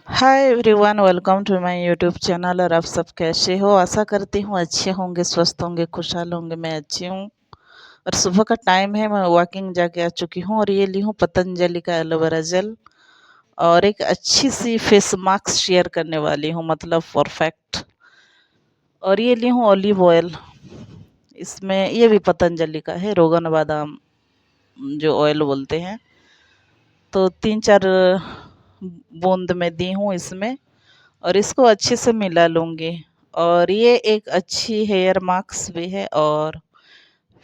Hi everyone, welcome to my YouTube channel. और आप सब कैसे हो? आशा करती हूँ अच्छे होंगे, स्वस्थ होंगे, खुशहाल होंगे। मैं अच्छी हूँ। और सुबह का टाइम है, मैं वॉकिंग जाके आ चुकी हूँ और ये ली हूँ पतंजलि का एलोवेरा जेल। और एक अच्छी सी फेस मास्क शेयर करने वाली हूँ, मतलब परफेक्ट। और ये ली हूँ ऑलिव ऑयल। इसमें ये भी पतंजलि का है, रोगन बादाम जो ऑयल बोलते हैं। तो 3-4 बूंद में दी हूँ इसमें। और इसको अच्छे से मिला लूँगी। और ये एक अच्छी हेयर मास्क भी है और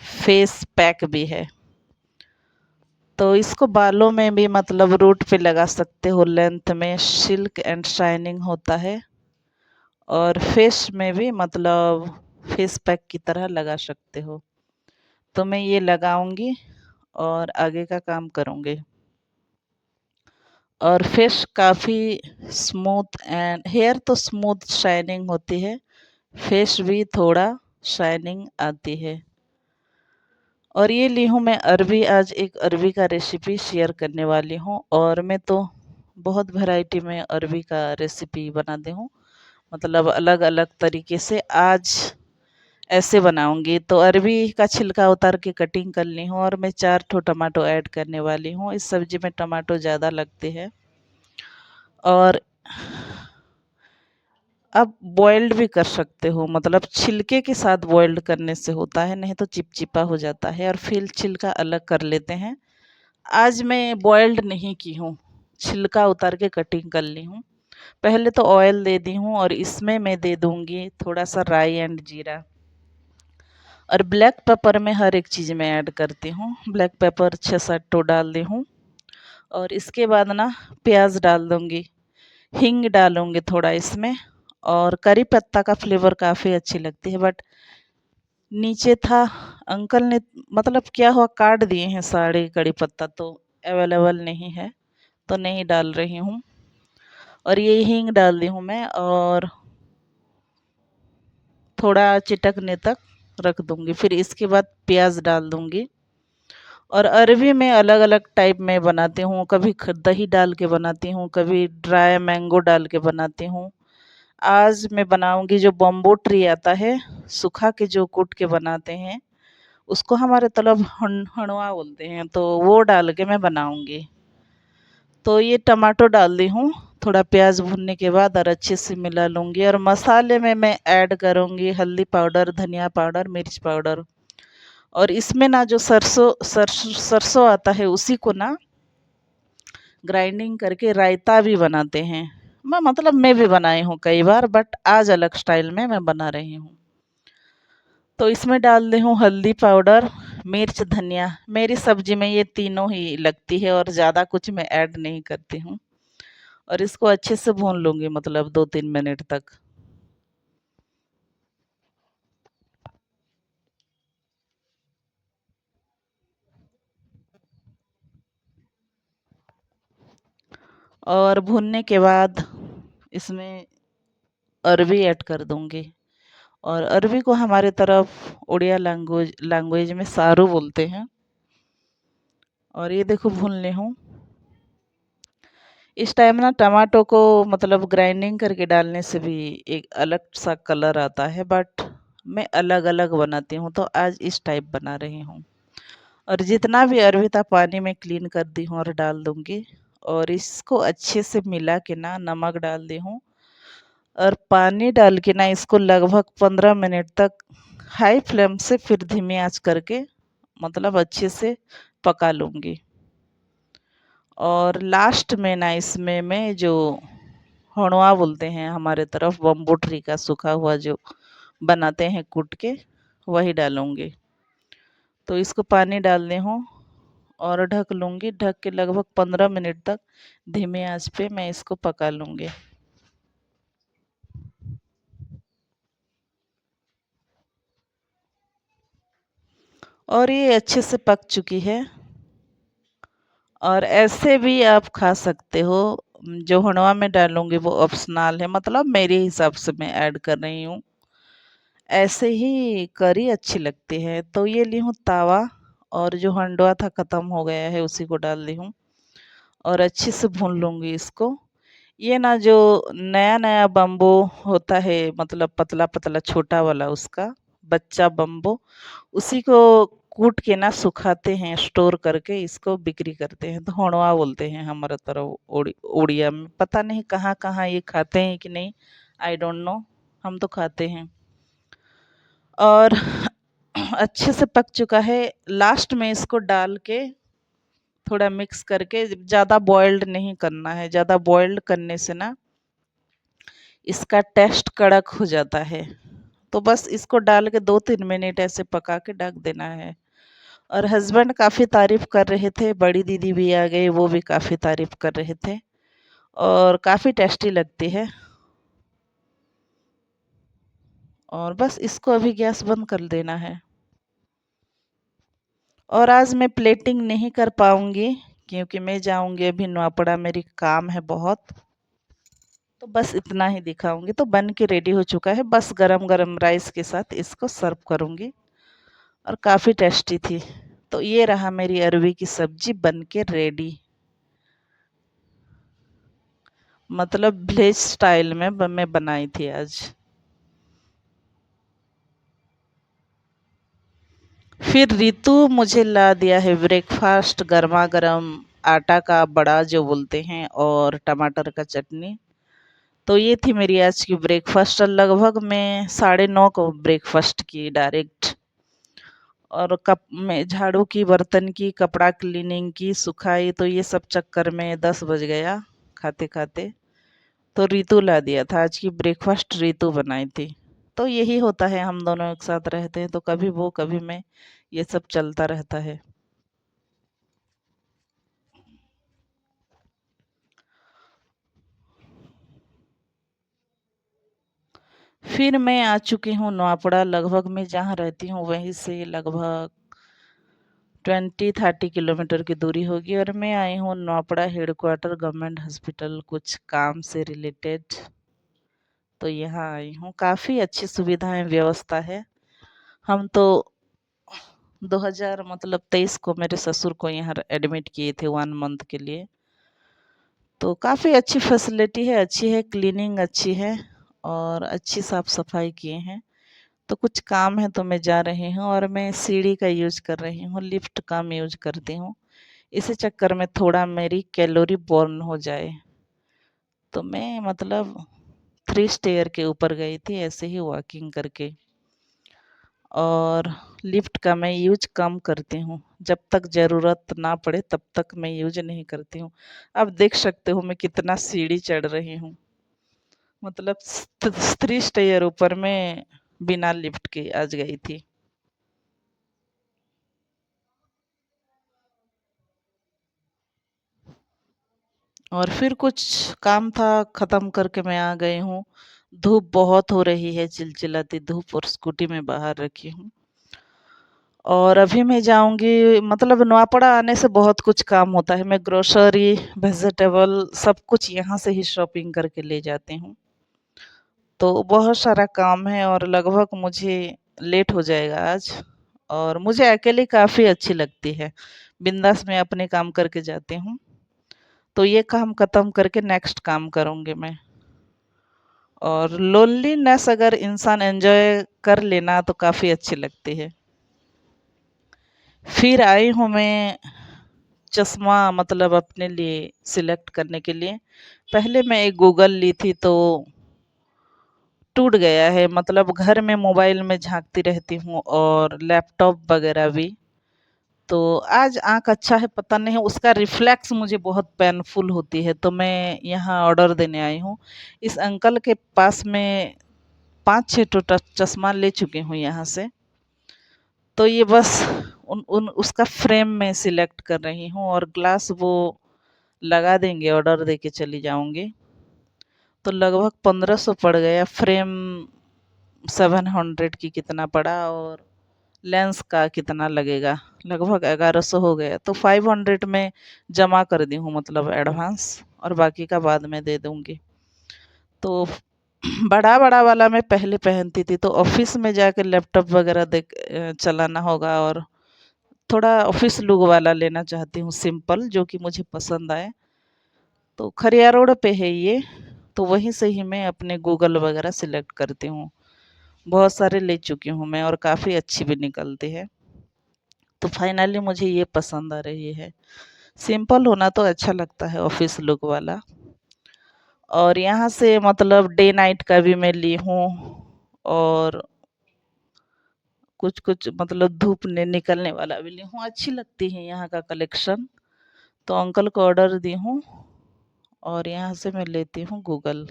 फेस पैक भी है। तो इसको बालों में भी, मतलब रूट पे लगा सकते हो, लेंथ में सिल्क एंड शाइनिंग होता है। और फेस में भी, मतलब फेस पैक की तरह लगा सकते हो। तो मैं ये लगाऊंगी और आगे का काम करूंगी। और फेस काफ़ी स्मूथ एंड हेयर तो स्मूथ शाइनिंग होती है, फेस भी थोड़ा शाइनिंग आती है। और ये ली हूँ मैं अरबी। आज एक अरबी का रेसिपी शेयर करने वाली हूँ। और मैं तो बहुत वैरायटी में अरबी का रेसिपी बनाती हूँ, मतलब अलग अलग तरीके से। आज ऐसे बनाऊंगी। तो अरबी का छिलका उतार के कटिंग कर ली हूँ और मैं 4 ठो टमाटो ऐड करने वाली हूँ। इस सब्जी में टमाटो ज़्यादा लगते हैं। और आप बॉइल्ड भी कर सकते हो, मतलब छिलके के साथ बॉइल्ड करने से होता है, नहीं तो चिपचिपा हो जाता है। और फिर छिलका अलग कर लेते हैं। आज मैं बॉइल्ड नहीं की हूँ, छिलका उतार के कटिंग कर ली हूँ। पहले तो ऑयल दे दी हूँ और इसमें मैं दे दूँगी थोड़ा सा राई एंड जीरा। और ब्लैक पेपर में हर एक चीज़ में ऐड करती हूँ। ब्लैक पेपर 6-7 टो डाल दी हूँ। और इसके बाद ना प्याज डाल दूँगी, हींग डालूँगी थोड़ा इसमें। और करी पत्ता का फ्लेवर काफ़ी अच्छी लगती है। बट नीचे था, अंकल ने, मतलब क्या हुआ, काट दिए हैं सारे कड़ी पत्ता, तो अवेलेबल नहीं है, तो नहीं डाल रही हूँ। और ये हींग डाल दी हूँ मैं। और थोड़ा चिटकने तक रख दूँगी। फिर इसके बाद प्याज डाल दूँगी। और अरबी में अलग अलग टाइप में बनाती हूँ, कभी दही डाल के बनाती हूँ, कभी ड्राई मैंगो डाल के बनाती हूँ। आज मैं बनाऊँगी जो बम्बो ट्री आता है, सूखा के जो कूट के बनाते हैं, उसको हमारे तरफ हणवा बोलते हैं, तो वो डाल के मैं बनाऊँगी। तो ये टमाटो डाल दी हूँ। थोड़ा प्याज भुनने के बाद और अच्छे से मिला लूँगी। और मसाले में मैं ऐड करूँगी हल्दी पाउडर, धनिया पाउडर, मिर्च पाउडर। और इसमें ना जो सरसों आता है, उसी को ना ग्राइंडिंग करके रायता भी बनाते हैं। मैं भी बनाई हूँ कई बार, बट आज अलग स्टाइल में मैं बना रही हूँ। तो इसमें डाल दी हूँ हल्दी पाउडर, मिर्च, धनिया। मेरी सब्जी में ये तीनों ही लगती है और ज़्यादा कुछ मैं ऐड नहीं करती हूँ। और इसको अच्छे से भून लूँगी, मतलब 2-3 मिनट तक। और भूनने के बाद इसमें अरबी ऐड कर दूँगी। और अरबी को हमारे तरफ उड़िया लैंग्वेज लैंग्वेज में सारू बोलते हैं। और ये देखो भून ली हूँ। इस टाइम ना टमाटो को, मतलब ग्राइंडिंग करके डालने से भी एक अलग सा कलर आता है। बट मैं अलग अलग बनाती हूँ, तो आज इस टाइप बना रही हूँ। और जितना भी अरबी था पानी में क्लीन कर दी हूँ और डाल दूँगी। और इसको अच्छे से मिला के ना नमक डाल दी हूँ। और पानी डाल के ना इसको लगभग 15 मिनट तक हाई फ्लेम से, फिर धीमी आंच करके, मतलब अच्छे से पका लूँगी। और लास्ट में ना इसमें मैं जो हणवा बोलते हैं हमारे तरफ, बम्बू ट्री का सूखा हुआ जो बनाते हैं कूट के, वही डालूँगी। तो इसको पानी डालनी हूँ और ढक लूँगी। ढक के लगभग 15 मिनट तक धीमी आंच पे मैं इसको पका लूँगी। और ये अच्छे से पक चुकी है। और ऐसे भी आप खा सकते हो। जो हंडवा में डालूंगी वो ऑप्शनल है, मतलब मेरे हिसाब से मैं ऐड कर रही हूँ। ऐसे ही करी अच्छी लगती है। तो ये ली हूँ तावा। और जो हंडवा था ख़त्म हो गया है, उसी को डाल दी हूँ। और अच्छे से भून लूँगी इसको। ये ना जो नया-नया बम्बू होता है, मतलब पतला-पतला छोटा वाला उसका बच्चा बम्बू, उसी को कूट के ना सुखाते हैं, स्टोर करके इसको बिक्री करते हैं। धोंडवा बोलते हैं हमारे तरफ उड़िया में। पता नहीं कहाँ-कहाँ ये खाते हैं कि नहीं, आई डोंट नो। हम तो खाते हैं। और अच्छे से पक चुका है। लास्ट में इसको डाल के थोड़ा मिक्स करके, ज़्यादा बॉइल्ड नहीं करना है। ज़्यादा बॉइल्ड करने से ना इसका टेस्ट कड़क हो जाता है। तो बस इसको डाल के 2-3 मिनट ऐसे पका के ढक देना है। और हस्बैंड काफ़ी तारीफ़ कर रहे थे, बड़ी दीदी भी आ गई, वो भी काफ़ी तारीफ़ कर रहे थे और काफ़ी टेस्टी लगती है। और बस इसको अभी गैस बंद कर देना है। और आज मैं प्लेटिंग नहीं कर पाऊँगी क्योंकि मैं जाऊँगी अभी नौपड़ा, मेरी काम है बहुत। तो बस इतना ही दिखाऊँगी। तो बन के रेडी हो चुका है, बस गरम-गरम राइस के साथ इसको सर्व करूँगी और काफ़ी टेस्टी थी। तो ये रहा मेरी अरवी की सब्ज़ी बन के रेडी। मतलब विलेज स्टाइल में मैं बनाई थी आज। फिर रितु मुझे ला दिया है ब्रेकफास्ट, गरमा-गरम आटा का बड़ा जो बोलते हैं और टमाटर का चटनी। तो ये थी मेरी आज की ब्रेकफास्ट। और लगभग मैं 9:30 को ब्रेकफास्ट की डायरेक्ट। और कप में झाड़ू की, बर्तन की, कपड़ा क्लीनिंग की, सुखाई, तो ये सब चक्कर में 10 बज गया खाते-खाते। तो रितु ला दिया था, आज की ब्रेकफास्ट रितु बनाई थी। तो यही होता है, हम दोनों एक साथ रहते हैं तो कभी वो कभी मैं, ये सब चलता रहता है। फिर मैं आ चुकी हूँ नौपड़ा। लगभग मैं जहाँ रहती हूँ वहीं से लगभग 20-30 किलोमीटर की दूरी होगी। और मैं आई हूँ नौपड़ा हेडक्वार्टर गवर्नमेंट हॉस्पिटल, कुछ काम से रिलेटेड। तो यहाँ आई हूँ, काफ़ी अच्छी सुविधाएं व्यवस्था है। हम तो 2000 मतलब 23 को मेरे ससुर को यहाँ एडमिट किए थे 1 मंथ के लिए। तो काफ़ी अच्छी फैसिलिटी है, अच्छी है, क्लीनिंग अच्छी है और अच्छी साफ सफाई किए हैं। तो कुछ काम है तो मैं जा रही हूँ और मैं सीढ़ी का यूज कर रही हूँ, लिफ्ट कम यूज करती हूँ। इसी चक्कर में थोड़ा मेरी कैलोरी बर्न हो जाए। तो मैं मतलब 3 स्टेयर के ऊपर गई थी ऐसे ही वॉकिंग करके। और लिफ्ट का मैं यूज कम करती हूँ, जब तक ज़रूरत ना पड़े तब तक मैं यूज नहीं करती हूँ। अब देख सकते हो मैं कितना सीढ़ी चढ़ रही हूँ, मतलब 3 स्टेयर ऊपर में बिना लिफ्ट के आज गई थी। और फिर कुछ काम था, खत्म करके मैं आ गई हूँ। धूप बहुत हो रही है, चिलचिलाती धूप, और स्कूटी में बाहर रखी हूँ। और अभी मैं जाऊंगी, मतलब नौपड़ा आने से बहुत कुछ काम होता है। मैं ग्रोसरी, वेजिटेबल सब कुछ यहाँ से ही शॉपिंग करके ले जाती हूँ। तो बहुत सारा काम है और लगभग मुझे लेट हो जाएगा आज। और मुझे अकेले काफ़ी अच्छी लगती है, बिंदास मैं अपने काम करके जाती हूँ। तो ये काम खत्म करके नेक्स्ट काम करूँगी मैं। और लोनलीनेस अगर इंसान एंजॉय कर लेना तो काफ़ी अच्छी लगती है। फिर आई हूँ मैं चश्मा, मतलब अपने लिए सिलेक्ट करने के लिए। पहले मैं एक गूगल ली थी तो टूट गया है, मतलब घर में मोबाइल में झांकती रहती हूँ और लैपटॉप वगैरह भी। तो आज आँख अच्छा है, पता नहीं उसका रिफ्लेक्स मुझे बहुत पेनफुल होती है, तो मैं यहाँ ऑर्डर देने आई हूँ। इस अंकल के पास में 5-6 ठो चश्मा ले चुकी हूँ यहाँ से। तो ये बस उन उन उसका फ्रेम में सिलेक्ट कर रही हूँ और ग्लास वो लगा देंगे, ऑर्डर दे के चली जाऊँगी। तो लगभग 1500 पड़ गया फ्रेम, 700 की कितना पड़ा, और लेंस का कितना लगेगा, लगभग 1100 हो गया। तो 500 में जमा कर दी हूँ, मतलब एडवांस, और बाकी का बाद में दे दूँगी। तो बड़ा बड़ा वाला मैं पहले पहनती थी, तो ऑफिस में जाकर लैपटॉप वगैरह देख चलाना होगा, और थोड़ा ऑफिस लुक वाला लेना चाहती हूँ, सिंपल, जो कि मुझे पसंद आए। तो खरिया रोड पे है ये, तो वहीं से ही मैं अपने गूगल वगैरह सिलेक्ट करती हूँ। बहुत सारे ले चुकी हूँ मैं और काफ़ी अच्छी भी निकलती है। तो फाइनली मुझे ये पसंद आ रही है। सिंपल होना तो अच्छा लगता है, ऑफिस लुक वाला। और यहाँ से मतलब डे नाइट का भी मैं ली हूँ, और कुछ कुछ मतलब धूप ने निकलने वाला भी ली हूँ। अच्छी लगती है यहाँ का कलेक्शन। तो अंकल को ऑर्डर दी हूँ और यहाँ से मैं लेती हूँ गूगल।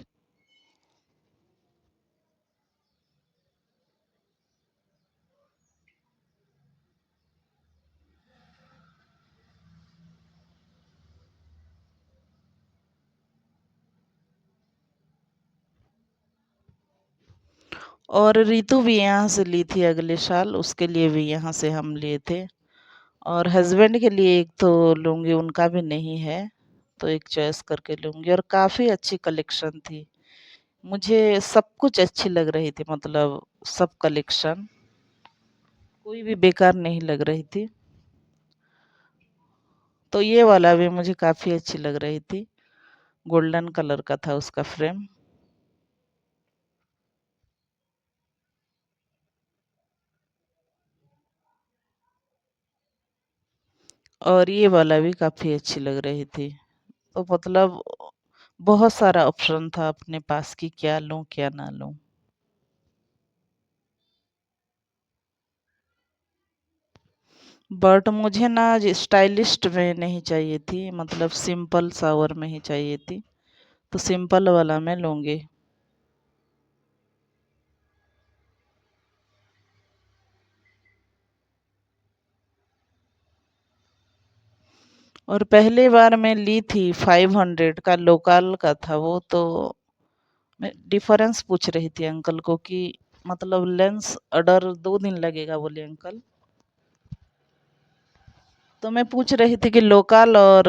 और रितु भी यहाँ से ली थी अगले साल, उसके लिए भी यहाँ से हम लिए थे। और हस्बैंड के लिए एक तो लूँगी, उनका भी नहीं है, तो एक चॉइस करके लूँगी। और काफ़ी अच्छी कलेक्शन थी, मुझे सब कुछ अच्छी लग रही थी, मतलब सब कलेक्शन कोई भी बेकार नहीं लग रही थी। तो ये वाला भी मुझे काफ़ी अच्छी लग रही थी, गोल्डन कलर का था उसका फ्रेम। और ये वाला भी काफ़ी अच्छी लग रही थी। तो मतलब बहुत सारा ऑप्शन था अपने पास कि क्या लूँ क्या ना लूँ। बट मुझे ना स्टाइलिस्ट में नहीं चाहिए थी, मतलब सिंपल सावर में ही चाहिए थी, तो सिंपल वाला मैं लूँगी। और पहली बार मैं ली थी 500 का, लोकल का था वो। तो मैं डिफरेंस पूछ रही थी अंकल को कि मतलब लेंस ऑर्डर 2 दिन लगेगा बोले अंकल। तो मैं पूछ रही थी कि लोकल और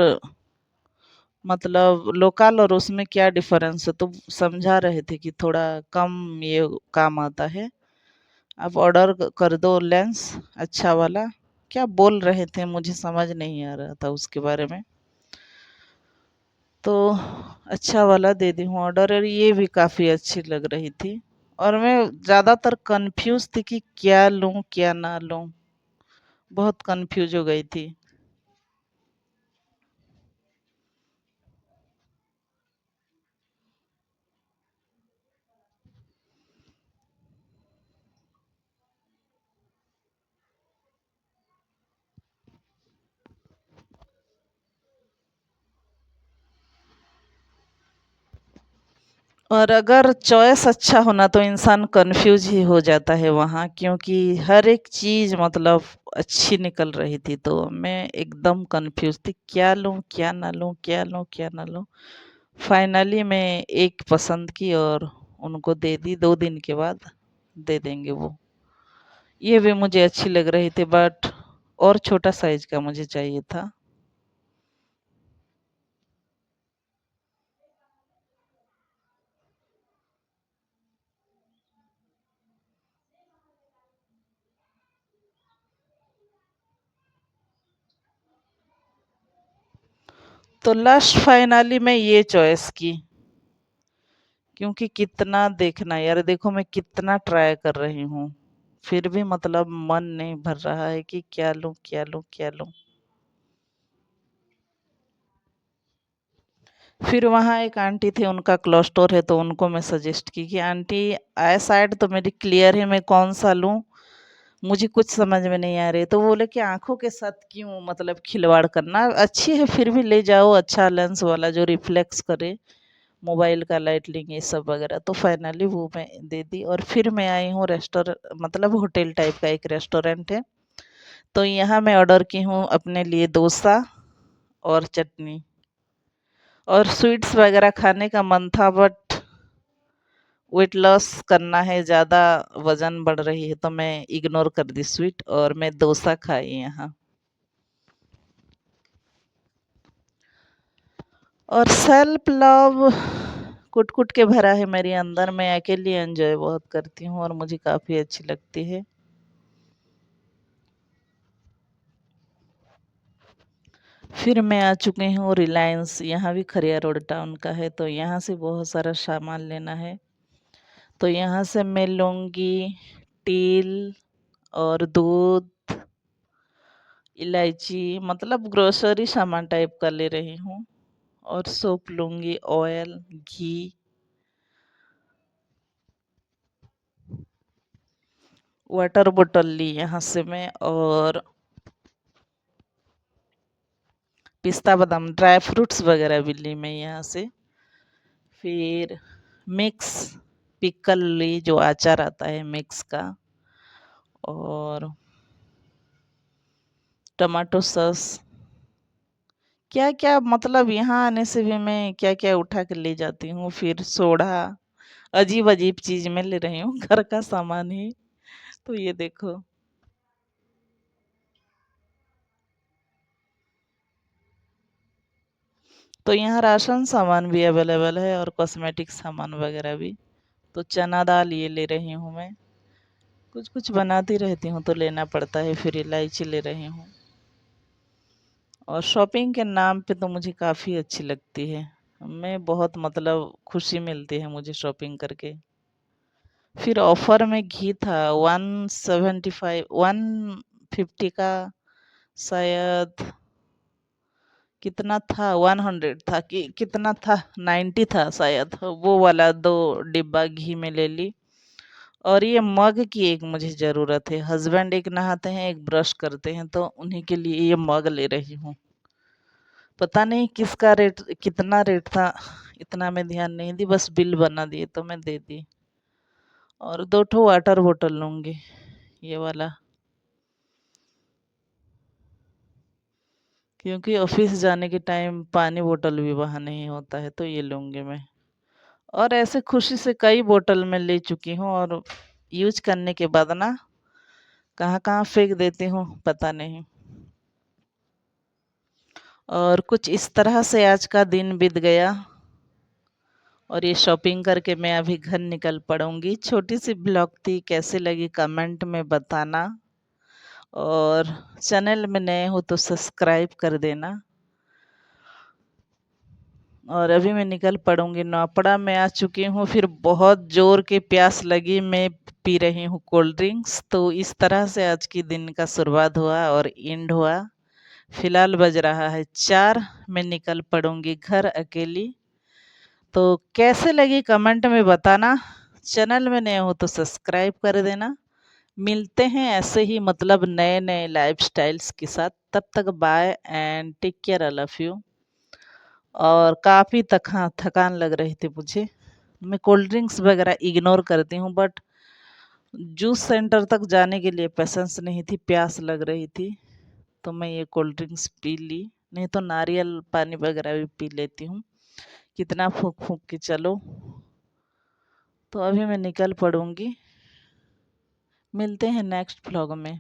मतलब लोकल और उसमें क्या डिफरेंस है, तो समझा रहे थे कि थोड़ा कम ये काम आता है, आप ऑर्डर कर दो लेंस अच्छा वाला। क्या बोल रहे थे मुझे समझ नहीं आ रहा था उसके बारे में। तो अच्छा वाला दे दी हूँ ऑर्डर, और ये भी काफ़ी अच्छी लग रही थी। और मैं ज़्यादातर कंफ्यूज थी कि क्या लूँ क्या ना लूँ, बहुत कंफ्यूज हो गई थी। और अगर चॉइस अच्छा होना तो इंसान कंफ्यूज ही हो जाता है वहाँ, क्योंकि हर एक चीज़ मतलब अच्छी निकल रही थी। तो मैं एकदम कंफ्यूज थी, क्या लूँ क्या ना लूँ, क्या लूँ क्या ना लूँ। फाइनली मैं एक पसंद की और उनको दे दी, 2 दिन के बाद दे देंगे वो। ये भी मुझे अच्छी लग रही थी, बट और छोटा साइज का मुझे चाहिए था। तो लास्ट फाइनली मैं ये चॉइस की, क्योंकि कितना देखना यार, देखो मैं कितना ट्राई कर रही हूँ, फिर भी मतलब मन नहीं भर रहा है कि क्या लूँ क्या लूँ क्या लूँ। फिर वहाँ एक आंटी थे, उनका क्लॉथ स्टोर है, तो उनको मैं सजेस्ट की कि आंटी आई साइड तो मेरी क्लियर है, मैं कौन सा लूँ, मुझे कुछ समझ में नहीं आ रही। तो बोले कि आंखों के साथ क्यों मतलब खिलवाड़ करना, अच्छी है फिर भी ले जाओ, अच्छा लेंस वाला जो रिफ्लेक्स करे मोबाइल का लाइटनिंग ये सब वगैरह। तो फाइनली वो मैं दे दी। और फिर मैं आई हूँ रेस्टोरेंट, मतलब होटल टाइप का एक रेस्टोरेंट है, तो यहाँ मैं ऑर्डर की हूँ अपने लिए डोसा और चटनी। और स्वीट्स वगैरह खाने का मन था, बट वेट लॉस करना है, ज़्यादा वज़न बढ़ रही है, तो मैं इग्नोर कर दी स्वीट और मैं डोसा खाई यहाँ। और सेल्फ लव कुट-कुट के भरा है मेरे अंदर, मैं अकेली एन्जॉय बहुत करती हूँ और मुझे काफ़ी अच्छी लगती है। फिर मैं आ चुकी हूँ रिलायंस, यहाँ भी खरिया रोड टाउन का है, तो यहाँ से बहुत सारा सामान लेना है। तो यहाँ से मैं लूँगी तेल और दूध, इलायची, मतलब ग्रोसरी सामान टाइप का ले रही हूँ। और सोप लूँगी, ऑयल, घी, वाटर बॉटल ली यहाँ से मैं, और पिस्ता बादाम ड्राई फ्रूट्स वगैरह भी ली मैं यहाँ से। फिर मिक्स पिकल ली, जो अचार आता है मिक्स का, और टमाटो सॉस, क्या क्या मतलब यहाँ आने से भी मैं क्या क्या उठा के ले जाती हूँ। फिर सोडा, अजीब अजीब चीज मैं ले रही हूँ घर का सामान ही। तो ये देखो, तो यहाँ राशन सामान भी अवेलेबल है और कॉस्मेटिक सामान वगैरह भी। तो चना दाल ये ले रही हूँ मैं, कुछ कुछ बनाती रहती हूँ तो लेना पड़ता है। फिर इलायची ले रही हूँ, और शॉपिंग के नाम पे तो मुझे काफ़ी अच्छी लगती है। मैं बहुत मतलब खुशी मिलती है मुझे शॉपिंग करके। फिर ऑफर में घी था 175 150 का, शायद कितना था, 100 था कि कितना था, 90 था शायद। वो वाला 2 डिब्बा घी में ले ली। और ये मग की एक मुझे ज़रूरत है, हस्बैंड एक नहाते हैं एक ब्रश करते हैं, तो उन्हीं के लिए ये मग ले रही हूँ। पता नहीं किसका रेट, कितना रेट था, इतना मैं ध्यान नहीं दी, बस बिल बना दिए तो मैं दे दी। और 2 ठो वाटर बोतल लूँगी, ये वाला, क्योंकि ऑफिस जाने के टाइम पानी बोतल भी वहाँ नहीं होता है, तो ये लूँगी मैं। और ऐसे खुशी से कई बोतल मैं ले चुकी हूँ, और यूज करने के बाद ना कहाँ कहाँ फेंक देती हूँ पता नहीं। और कुछ इस तरह से आज का दिन बीत गया, और ये शॉपिंग करके मैं अभी घर निकल पड़ूंगी। छोटी सी ब्लॉग थी, कैसे लगी कमेंट में बताना, और चैनल में नए हो तो सब्सक्राइब कर देना। और अभी मैं निकल पड़ूंगी, नौपड़ा में आ चुकी हूँ। फिर बहुत जोर की प्यास लगी, मैं पी रही हूँ कोल्ड ड्रिंक्स। तो इस तरह से आज की दिन का शुरुआत हुआ और एंड हुआ। फिलहाल बज रहा है 4, मैं निकल पड़ूंगी घर अकेली। तो कैसे लगी कमेंट में बताना, चैनल में नए हो तो सब्सक्राइब कर देना। मिलते हैं ऐसे ही मतलब नए नए लाइफस्टाइल्स के साथ। तब तक bye and take care, I love you. और काफ़ी थकान लग रही थी मुझे, मैं कोल्ड ड्रिंक्स वगैरह इग्नोर करती हूँ, बट जूस सेंटर तक जाने के लिए पेशेंस नहीं थी, प्यास लग रही थी, तो मैं ये कोल्ड ड्रिंक्स पी ली। नहीं तो नारियल पानी वगैरह भी पी लेती हूँ, कितना फूंक फूंक के चलो। तो अभी मैं निकल पड़ूंगी, मिलते हैं नेक्स्ट व्लॉग में।